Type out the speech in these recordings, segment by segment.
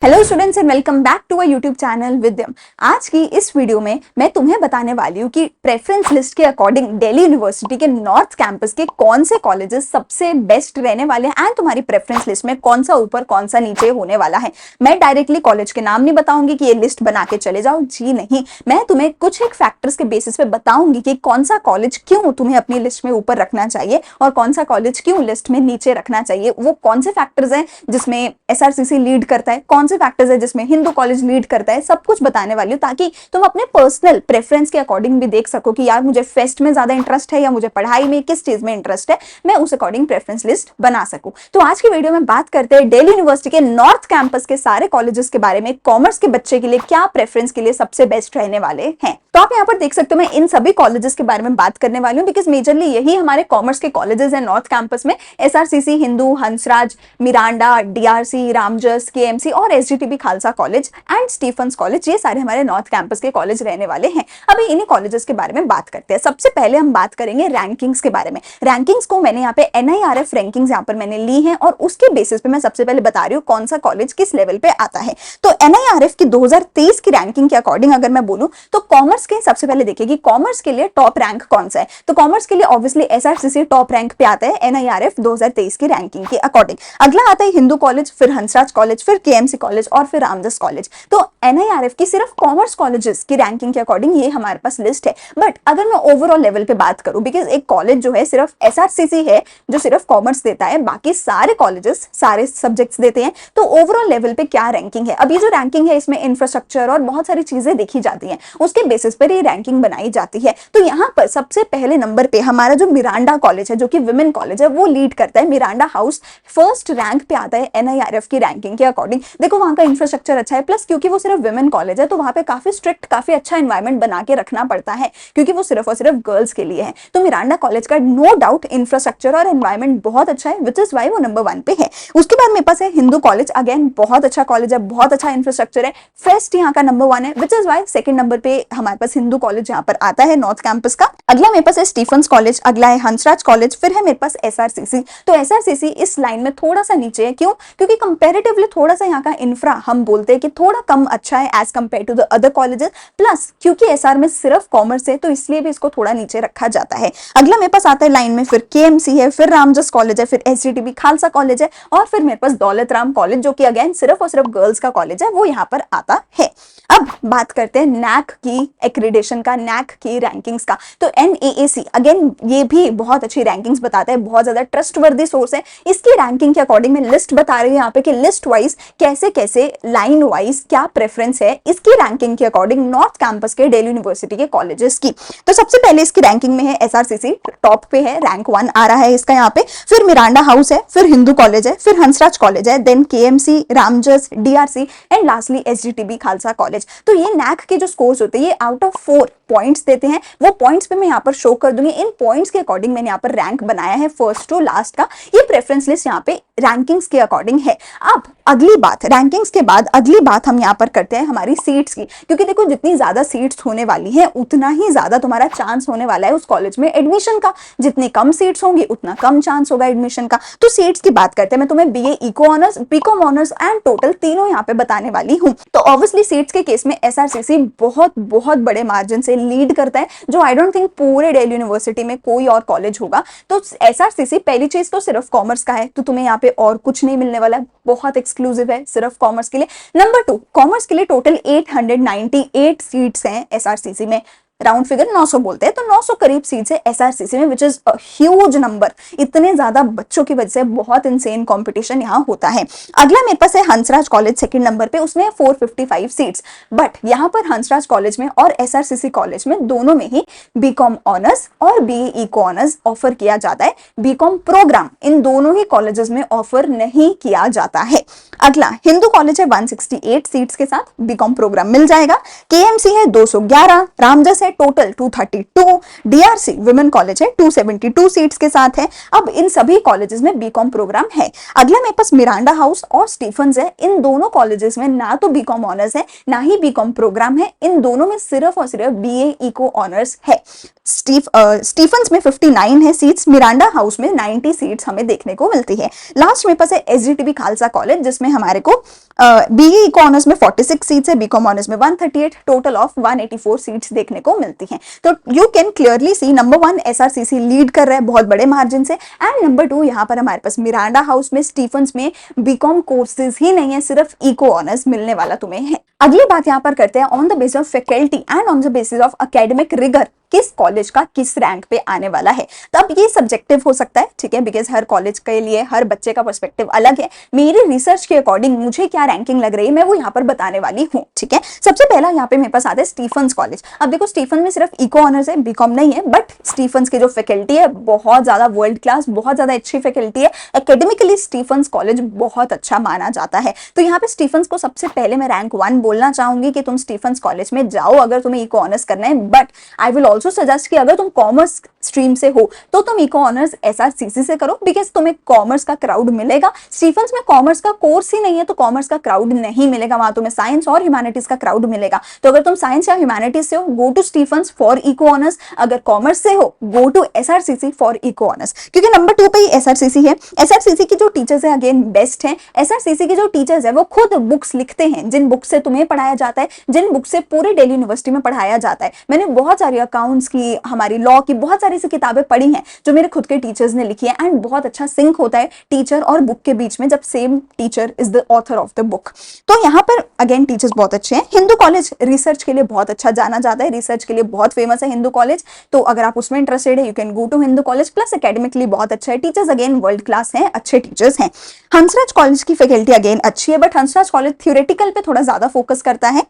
Hello students and welcome back to our YouTube channel Vidyam. आज की इस वीडियो में मैं तुम्हें बताने वाली हूँ कि प्रेफरेंस लिस्ट के अकॉर्डिंग दिल्ली यूनिवर्सिटी के नॉर्थ कैंपस के कौन से कॉलेजेस सबसे बेस्ट रहने वाले हैं एंड तुम्हारी प्रेफरेंस लिस्ट में कौन सा ऊपर कौन सा नीचे होने वाला है। मैं डायरेक्टली कॉलेज के नाम नहीं बताऊंगी कि ये लिस्ट बना के चले जाओ, जी नहीं। मैं तुम्हें कुछ एक फैक्टर्स के बेसिस पे बताऊंगी कि कौन सा कॉलेज क्यों तुम्हें अपनी लिस्ट में ऊपर रखना चाहिए और कौन सा कॉलेज क्यों लिस्ट में नीचे रखना चाहिए। वो कौन से फैक्टर्स हैं जिसमें एसआरसीसी लीड करता है, कौन से फैक्टर्स है जिसमें हिंदू कॉलेज लीड करता है, सब कुछ बताने वाली हूँ ताकि तुम अपने पर्सनल प्रेफरेंस के अकॉर्डिंग भी देख सको कि यार मुझे फेस्ट में ज्यादा इंटरेस्ट है या मुझे पढ़ाई में किस चीज में इंटरेस्ट है, मैं उस अकॉर्डिंग प्रेफरेंस लिस्ट बना सकूं। तो आज की वीडियो में बात करते हैं दिल्ली यूनिवर्सिटी के नॉर्थ कैंपस के सारे कॉलेजेस के बारे में, कॉमर्स के बच्चे के लिए क्या प्रेफरेंस के लिए सबसे बेस्ट रहने वाले हैं। तो आप यहाँ पर देख सकते हो मैं इन सभी कॉलेजेस के बारे में बात करने वाली हूँ बिकॉज मेजरली यही हमारे कॉमर्स के कॉलेजेस हैं नॉर्थ कैंपस में। SRCC, Hindu, Hansraj, Miranda, DRC, Ramjas, KMC और SGTB Khalsa college and Stephens college, ये सारे हमारे नॉर्थ कैंपस के कॉलेज रहने वाले हैं। अभी इन्हीं कॉलेजेस के बारे में बात करते हैं। सबसे पहले हम बात करेंगे रैंकिंग्स के बारे में। रैंकिंग्स को मैंने यहाँ पे एनआईआरएफ रैंकिंग्स यहाँ पर मैंने ली है और उसके बेसिस पे मैं सबसे पहले बता रही हूँ कौन सा कॉलेज किस लेवल पे आता है। तो एनआईआरएफ की 2023 की रैंकिंग के अकॉर्डिंग अगर मैं बोलूं तो कॉमर्स के सबसे पहले देखिए कि कॉमर्स के लिए टॉप रैंक कौन सा है। तो कॉमर्स के लिए ऑब्वियसली एसआरसीसी टॉप रैंक पे आता है एनआईआरएफ 2023 की रैंकिंग के अकॉर्डिंग। अगला आता है हिंदू कॉलेज, फिर हंसराज कॉलेज, फिर केएमसी कॉलेज और फिर रामजस कॉलेज। तो एनआईआरएफ की सिर्फ कॉमर्स कॉलेजेस की रैंकिंग के अकॉर्डिंग ये हमारे पास लिस्ट है। बट अगर मैं ओवरऑल लेवल पे बात करूं, बिकॉज एक कॉलेज जो है सिर्फ एसआरसीसी है जो सिर्फ कॉमर्स देता है, बाकी सारे कॉलेजेस सारे सब्जेक्ट्स देते हैं, तो ओवरऑल लेवल पे क्या रैंकिंग है। अब ये जो रैंकिंग है इसमें इंफ्रास्ट्रक्चर और बहुत सारी चीजें देखी जाती हैं, उसके बेसिस पर ये रैंकिंग बनाई जाती है। तो यहाँ पर सबसे पहले नंबर पे हमारा जो मिरांडा कॉलेज है जो कि विमेन कॉलेज है वो लीड करता है। मिरांडा हाउस फर्स्ट रैंक पे आता है एनआईआरएफ की रैंकिंग के अकॉर्डिंग। देखो वहां का इंफ्रास्ट्रक्चर अच्छा है, प्लस क्योंकि वो सिर्फ विमेन कॉलेज है तो वहां पे काफी स्ट्रिक्ट काफी अच्छा एनवायरमेंट बना के रखना पड़ता है क्योंकि वो सिर्फ और सिर्फ गर्ल्स के लिए है। तो मिरांडा कॉलेज का नो डाउट इंफ्रास्ट्रक्चर और एनवायरमेंट बहुत अच्छा है, विच इज वाई वो नंबर 1 पे है। उसके बाद मेरे पास है हिंदू कॉलेज, अगेन बहुत अच्छा कॉलेज है, बहुत अच्छा इंफ्रास्ट्रक्चर है, फेस्ट यहाँ का नंबर 1 है, which is why second number पे हमारे पास हिंदू कॉलेज यहाँ पर आता है नॉर्थ कैंपस का। अगला मेरे पास है स्टीफंस कॉलेज, अगला है हंसराज कॉलेज, फिर है मेरे पास एसआरसीसी। तो एसआरसीसी इस लाइन में थोड़ा सा नीचे है, क्यों? क्योंकि कंपैरेटिवली थोड़ा सा यहाँ का इंफ्रा हम बोलते हैं कि थोड़ा कम अच्छा है as compare to the other colleges, plus क्योंकि एसआर में सिर्फ कॉमर्स है तो इसलिए भी इसको थोड़ा नीचे रखा जाता है। अगला मेरे पास आता है लाइन में फिर केएमसी है, फिर रामजस कॉलेज है, फिर एसजीटीबी खालसा कॉलेज है और फिर मेरे पास दौलत राम कॉलेज जो कि अगेन सिर्फ और सिर्फ गर्ल्स का कॉलेज है, वो यहाँ पर आता है। अब बात करते हैं नैक की एक्रीडेशन का, नैक की रैंकिंग्स का। तो एनएएसी अगेन ये भी बहुत अच्छी रैंकिंग्स बताता है, बहुत ज्यादा ट्रस्टवर्दी सोर्स है। इसकी रैंकिंग के अकॉर्डिंग मैं लिस्ट बता रही हूँ यहाँ पे कि लिस्ट वाइज कैसे कैसे लाइन वाइज क्या प्रेफरेंस है इसकी रैंकिंग के अकॉर्डिंग नॉर्थ कैंपस के दिल्ली यूनिवर्सिटी के कॉलेजेस की। तो सबसे पहले इसकी रैंकिंग में है एसआरसीसी, टॉप पे है, रैंक 1 आ रहा है इसका यहाँ पे, फिर मिरांडा हाउस है, फिर हिंदू कॉलेज है, फिर हंसराज कॉलेज है, then KMC, Ramjas, DRC and lastly SGTB Khalsa college. तो ये नैक के जो स्कोर्स होते हैं ये आउट ऑफ 4 पॉइंट्स देते हैं। वो पॉइंट्स पे मैं यहाँ पर शो कर दूंगी, इन पॉइंट्स के अकॉर्डिंग मैंने यहाँ पर रैंक बनाया है फर्स्ट टू लास्ट का। ये प्रेफरेंस लिस्ट यहाँ पे रैंकिंग्स के अकॉर्डिंग है। अब अगली बात, रैंकिंग्स के बाद अगली बात हम यहाँ पर करते हैं हमारी सीट्स की, क्योंकि देखो जितनी ज्यादा सीट्स होने वाली है उतना ही ज्यादा तुम्हारा चांस होने वाला है उस कॉलेज में एडमिशन का। जितनी कम सीट्स होंगी उतना कम चांस होगा एडमिशन का। तो सीट्स की बात करते हैं, मैं तुम्हें BA eco honours, BCom honours and total तीनों यहाँ पे बताने वाली हूँ। तो ऑब्वियसली सीट्स के केस में एसआरसीसी बहुत बहुत बड़े मार्जिन से लीड करता है, जो आई डोंट थिंक पूरे दिल्ली यूनिवर्सिटी में कोई और कॉलेज होगा। तो एसआरसीसी पहली चीज तो सिर्फ कॉमर्स का है, तो तुम्हें यहाँ पे और कुछ नहीं मिलने वाला है, बहुत एक्सक्लूसिव है सिर्फ कॉमर्स के लिए। नंबर 2, कॉमर्स के लिए टोटल 898 सीट्स हैं एसआरसीसी में, राउंड फिगर 900 बोलते हैं, तो 900 करीब सीट्स है एसआरसीसी में, which is a huge number. इतने ज्यादा बच्चों की वजह से बहुत इनसेन कंपटीशन यहाँ होता है। अगला मेरे पास है हंसराज कॉलेज सेकंड नंबर पे, उसमें 455 सीट्स। बट यहाँ पर हंसराज कॉलेज में और एसआरसीसी कॉलेज में दोनों में ही बीकॉम ऑनर्स और बीए इको ऑनर्स ऑफर किया जाता है। बीकॉम प्रोग्राम इन दोनों ही कॉलेजेस में ऑफर नहीं किया जाता है। अगला हिंदू कॉलेज है 168 सीट्स के साथ बीकॉम प्रोग्राम मिल जाएगा। केएमसी है 211, रामजस है टोटल 232, डीआरसी विमेन कॉलेज है 272 सीट्स के साथ है। अब इन सभी कॉलेजेस में बीकॉम प्रोग्राम है। अगला मेरे पास मिरांडा हाउस और स्टीफंस है, इन दोनों कॉलेजेस में ना तो बीकॉम ऑनर्स है ना ही बीकॉम प्रोग्राम है, इन दोनों में सिर्फ और सिर्फ बीए इको ऑनर्स है। स्टीफंस में 59 है सीट्स, मिरांडा हाउस में 90 सीट्स हमें देखने को मिलती है। लास्ट मेरे पास है एसजीटीबी खालसा कॉलेज जिसमें हमारे को बीई इको ऑनर्स में 46 सीट्स है, बीकॉम ऑनर्स में 138, टोटल ऑफ 184 सीट्स देखने को मिलती हैं। तो you can clearly see number 1 SRCC lead कर रहा है बहुत बड़े मार्जिन से, एंड नंबर 2 यहाँ पर हमारे पास मिरांडा हाउस में स्टीफंस में बीकॉम कोर्सेज ही नहीं है, सिर्फ इको ऑनर्स मिलने वाला तुम्हें है। अगली बात यहाँ पर करते हैं on the basis of faculty and on the basis of academic rigour, किस कॉलेज का किस रैंक पे आने वाला है। तब ये सब्जेक्टिव हो सकता है, ठीक है, बिकॉज हर कॉलेज के लिए हर बच्चे का पर्सपेक्टिव अलग है। मेरी रिसर्च के अकॉर्डिंग मुझे क्या रैंकिंग लग रही है मैं वो यहाँ पर बताने वाली हूँ, ठीक है। सबसे पहला यहाँ पे मेरे पास आता है स्टीफंस कॉलेज। अब देखो स्टीफन में सिर्फ इको ऑनर्स है, बीकॉम नहीं है, बट स्टीफंस की जो फैकल्टी है बहुत ज्यादा वर्ल्ड क्लास, बहुत ज्यादा अच्छी फैकल्टी है। एकेडमिकली स्टीफंस कॉलेज बहुत अच्छा माना जाता है। तो यहाँ पे स्टीफंस को सबसे पहले मैं रैंक 1 बोलना चाहूंगी कि तुम स्टीफंस कॉलेज में जाओ अगर तुम्हें इको ऑनर्स करना है। But I will also suggest कि अगर तुम कॉमर्स स्ट्रीम से हो तो तुम इको ऑनर्स एसआरसीसी से करो, बिकॉज तुम्हें कॉमर्स का क्राउड मिलेगा। स्टीफंस में कॉमर्स का कोर्स ही नहीं है तो कॉमर्स का क्राउड नहीं मिलेगा, वहां तुम्हें साइंस और ह्यूमैनिटीज का क्राउड मिलेगा। तो अगर तुम साइंस या ह्यूमैनिटीज से हो go to Stephen's for eco honours, अगर कॉमर्स से हो go to SRCC for eco honours, क्योंकि नंबर 2 पे ही एसआरसीसी है। एसआरसीसी की जो टीचर्स है अगेन बेस्ट है। एसआरसीसी के जो टीचर्स है वो खुद बुक्स लिखते हैं, जिन बुक से तुम्हें पढ़ाया जाता है, जिन बुक से पूरे दिल्ली यूनिवर्सिटी में पढ़ाया जाता है। मैंने बहुत सारी अकाउंट्स की, हमारी लॉ की बहुत सारी सी किताबें पढ़ी हैं जो मेरे खुद के टीचर्स ने लिखी है, एंड बहुत अच्छा सिंक होता है टीचर और बुक के बीच में जब same teacher is the author of the book. तो यहाँ पर अगेन टीचर्स बहुत अच्छे हैं। हिंदू कॉलेज रिसर्च के लिए बहुत अच्छा जाना जाता है, रिसर्च के लिए बहुत फेमस है हिंदू कॉलेज। तो अगर आप उसमें इंटरेस्टेड है you can go to Hindu college, plus academically बहुत अच्छा है, टीचर्स अगेन वर्ल्ड क्लास हैं, अच्छे टीचर्स हैं। हंसराज कॉलेज की फैकल्टी अगेन अच्छी है, बट हंसराज कॉलेज थ्योरेटिकल पे थोड़ा ज्यादा फोकस करता है।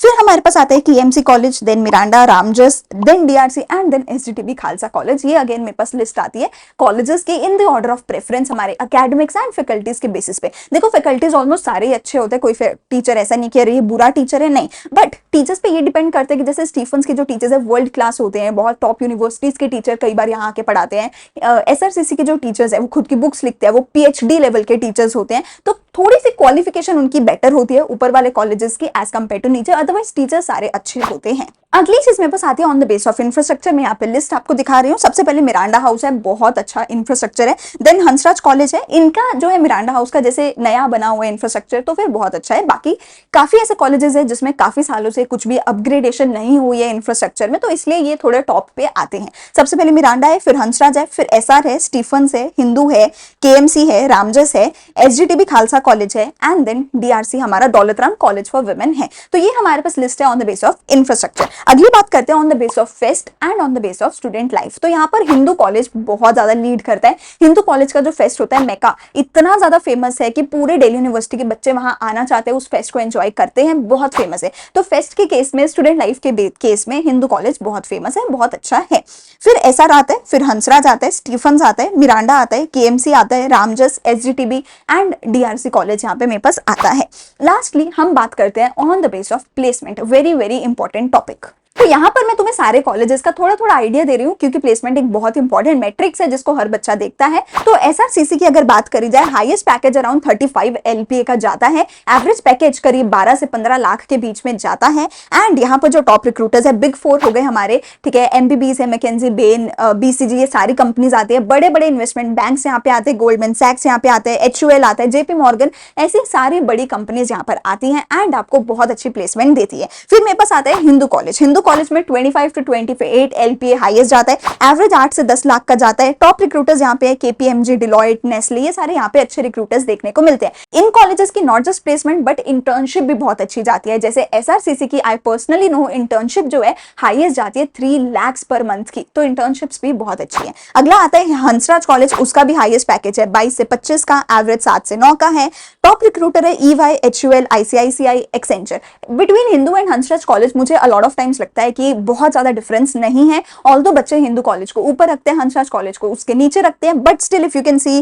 फिर हमारे पास आता है KMC college, then Miranda, Ramjas, then DRC and then SGTB Khalsa college. ये अगेन मेरे पास लिस्ट आती है कॉलेजेस की in the order of preference, हमारे एकेडमिक्स एंड फैकल्टीज के बेसिस पे। देखो फैकल्टीज ऑलमोस्ट सारे ही अच्छे होते हैं, कोई टीचर ऐसा नहीं कह रही है बुरा टीचर है, नहीं, बट टीचर्स पे ये डिपेंड करते हैं कि जैसे स्टीफंस के जो टीचर्स है वर्ल्ड क्लास होते हैं, बहुत टॉप यूनिवर्सिटीज के टीचर कई बार यहाँ आके पढ़ाते हैं। एसआरसीसी के जो टीचर्स है वो खुद की बुक्स लिखते हैं, वो पीएचडी लेवल के टीचर्स होते हैं, तो थोड़ी सी क्वालिफिकेशन उनकी बेटर होती है ऊपर वाले कॉलेजेस की एज कम्पेयर टू नीचे, अदरवाइज टीचर्स सारे अच्छे होते हैं। अगली चीज मेरे पास आती है on the base of infrastructure. मैं यहाँ पे लिस्ट आपको दिखा रही हूँ। सबसे पहले मिरांडा हाउस है, बहुत अच्छा इंफ्रास्ट्रक्चर है। देन हंसराज कॉलेज है, इनका जो है मिरांडा हाउस का जैसे नया बना हुआ है इंफ्रास्ट्रक्चर तो फिर बहुत अच्छा है। बाकी काफी ऐसे कॉलेजेस है जिसमें काफी सालों से कुछ भी अपग्रेडेशन नहीं हुई है इंफ्रास्ट्रक्चर में, तो इसलिए ये थोड़े टॉप पे आते हैं। सबसे पहले मिरांडा है, फिर हंसराज है, फिर एसआर है, स्टीफंस है, हिंदू है, केएमसी है, रामजस है, एसजीटीबी खालसा कॉलेज है, एंड देन डीआरसी हमारा Daulat Ram college for women है। तो ये हमारे पास लिस्ट है on the base of infrastructure. अगली बात करते हैं on the base of fest and on the base of student life. तो यहाँ पर हिंदू कॉलेज बहुत ज्यादा लीड करता है। हिंदू कॉलेज का जो फेस्ट होता है मेका इतना ज्यादा फेमस है कि पूरे दिल्ली यूनिवर्सिटी के बच्चे वहां आना चाहते हैं, उस फेस्ट को एंजॉय करते हैं, बहुत फेमस है। तो फेस्ट के केस में, स्टूडेंट लाइफ के केस में हिंदू कॉलेज बहुत फेमस है, बहुत अच्छा है। फिर एसआर आता है, फिर हंसराज आता है, स्टीफंस आता है, मिरांडा आता है, केएमसी आता है, Ramjas, SGTB and DRC college यहाँ पे मेरे पास आता है। लास्टली हम बात करते हैं on the base of placement, very very important topic. तो यहाँ पर मैं तुम्हें सारे कॉलेजेस का थोड़ा थोड़ा आइडिया दे रही हूँ क्योंकि प्लेसमेंट एक बहुत इंपॉर्टेंट मैट्रिक्स है जिसको हर बच्चा देखता है। तो एसआरसीसी की अगर बात करी जाए, हाईएस्ट पैकेज अराउंड 35 एलपीए का जाता है, एवरेज पैकेज करीब 12 से 15 लाख के बीच में जाता है। एंड यहाँ पर जो टॉप रिक्रूटर्स है, बिग 4 हो गए हमारे, ठीक है, एमबीबीज है, मैकेंजी, बेन, बीसीजी, ये सारी कंपनीज आती है, बड़े बड़े इन्वेस्टमेंट बैंक्स यहाँ पे आते हैं, गोल्डमैन सैक्स यहाँ पे आते हैं, एचयूएल आता है, जेपी मॉर्गन, ऐसी सारी बड़ी कंपनीज यहाँ पर आती हैं एंड आपको बहुत अच्छी प्लेसमेंट देती है। फिर मेरे पास आता है हिंदू कॉलेज। हिंदू कॉलेज में 25 to 28 एलपीए हाईएस्ट जाता है, एवरेज 8 से 10 लाख का जाता है। टॉप रिक्रूटर्स यहाँ पे केपीएमजी, डिलॉयट, नेस्ले, ये सारे यहाँ पे अच्छे रिक्रूटर्स देखने को मिलते हैं। इन कॉलेजेस की not just placement but internship भी बहुत अच्छी जाती है। जैसे एसआरसीसी की आई पर्सनली नो इंटर्नशिप जो है हाईएस्ट जाती है 3 लाख पर मंथ की, तो इंटर्नशिप्स भी बहुत अच्छी है। अगला आता है हंसराज कॉलेज, उसका भी हाईएस्ट पैकेज है 22 से 25 का, एवरेज 7 से 9 का है। टॉप रिक्रूटर है EY, HUL, ICICI, Accenture. Between Hindu and Hansraj college मुझे अ लॉट ऑफ टाइम्स लगता है कि बहुत ज्यादा डिफरेंस नहीं है, ऑल्दो बच्चे हिंदू कॉलेज को ऊपर रखते हैं, हंसराज कॉलेज को उसके नीचे रखते हैं, but still if you can see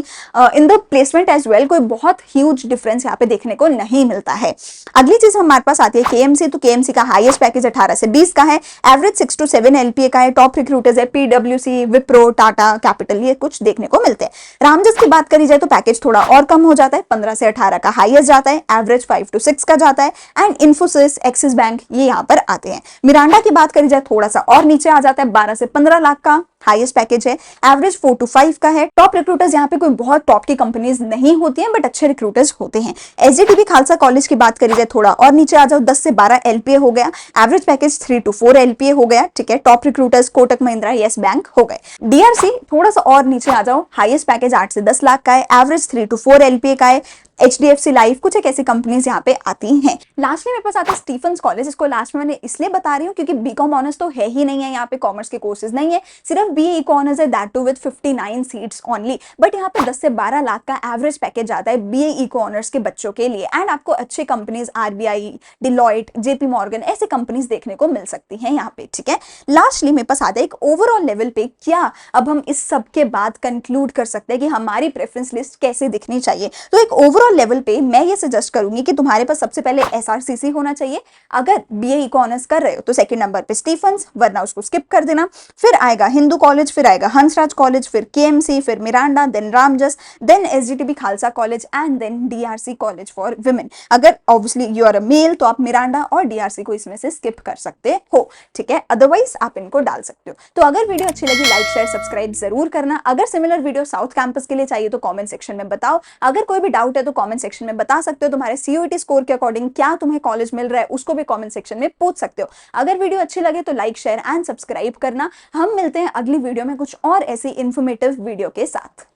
in the placement as well कोई बहुत ह्यूज डिफरेंस यहाँ पे देखने को नहीं मिलता है। अगली चीज हमारे पास आती है केएमसी। तो केएमसी का हाईएस्ट पैकेज 18 से 20 का है, एवरेज 6 to 7 एलपीए का है। टॉप रिक्रूटर्स है पीडब्ल्यूसी, विप्रो, टाटा कैपिटल, ये कुछ देखने को मिलते हैं। रामजस की बात करी जाए तो पैकेज थोड़ा और कम हो जाता है, 15 से 18 का हाईएस्ट जाता है, एवरेज 5 to 6 का जाता है। एंड इन्फोसिस, एक्सिस बैंक, ये यहाँ पर आते हैं। मिरांडा की बात करी जाए थोड़ा सा और नीचे आ जाता है, 12 से 15 लाख का, हाईएस्ट पैकेज है, एवरेज 4 to 5 का है। टॉप रिक्रूटर्स यहाँ पे कोई बहुत टॉप की कंपनीज नहीं होती हैं, बट अच्छे रिक्रूटर्स होते हैं। एसजीटीबी खालसा कॉलेज की बात करी जाए, थोड़ा और नीचे आ जाओ, 10 से 12 एलपीए हो गया, एवरेज पैकेज 3 to 4 एलपीए हो गया, ठीक है। Top recruiters Kotak Mahindra, yes bank हो गए। डीआरसी थोड़ा सा और नीचे आ जाओ, हाईएस्ट पैकेज 8 से 10 लाख का है, एवरेज 3 to 4 एलपीए का है। एचडीएफसी लाइफ, कुछ एक ऐसी कंपनीज यहाँ पे आती हैं। लास्टली मेरे पास आता है स्टीफेंस कॉलेज। इसको लास्ट में मैंने इसलिए बता रही हूँ क्योंकि बीकॉम ऑनर्स तो है ही नहीं है यहाँ पे, कॉमर्स के कोर्सेज नहीं है, सिर्फ बीए इको ऑनर्स है, that too with 59 seats only. But यहाँ पे 10 से 12 लाख का एवरेज पैकेज आता है बीए इको ऑनर्स के बच्चों के लिए, एंड आपको अच्छे companies RBI, Deloitte, JP Morgan ऐसे कंपनीज देखने को मिल सकती हैं यहाँ पे, ठीक है। लास्टली मेरे पास आता है एक ओवरऑल लेवल पे, क्या अब हम इस सब के बाद कंक्लूड कर सकते हैं कि हमारी प्रेफरेंस लिस्ट कैसे दिखनी चाहिए। तो एक ओवरऑल लेवल पे मैं ये सजेस्ट करूंगी कि तुम्हारे पास सबसे पहले एसआरसीसी होना चाहिए। अगर बीए इको ऑनर्स कर रहे हो तो सेकंड नंबर पे स्टीफेंस, वरना उसको स्किप कर देना। फिर आएगा हिंदू कॉलेज, फिर आएगा हंसराज कॉलेज, फिर केएमसी, फिर Miranda, then Ramjas, then SGTB Khalsa college, and then DRC college for women. अगर obviously you are a male तो आप मिरांडा और डीआरसी को इसमें से स्किप कर सकते हो, ठीक है। अदरवाइज आप इनको डाल सकते हो। तो अगर वीडियो अच्छी लगी, लाइक शेयर सब्सक्राइब जरूर करना। अगर सिमिलर वीडियो साउथ कैंपस के लिए चाहिए तो कॉमेंट सेक्शन में बताओ। अगर कोई भी डाउट है तो कॉमेंट सेक्शन में बता सकते हो। तुम्हारे सीयूईटी स्कोर के अकॉर्डिंग क्या तुम्हें कॉलेज मिल रहा है उसको भी कमेंट सेक्शन में पूछ सकते हो। अगर वीडियो अच्छी लगे तो लाइक शेयर एंड सब्सक्राइब करना। हम मिलते हैं अगली वीडियो में कुछ और ऐसी इंफॉर्मेटिव वीडियो के साथ।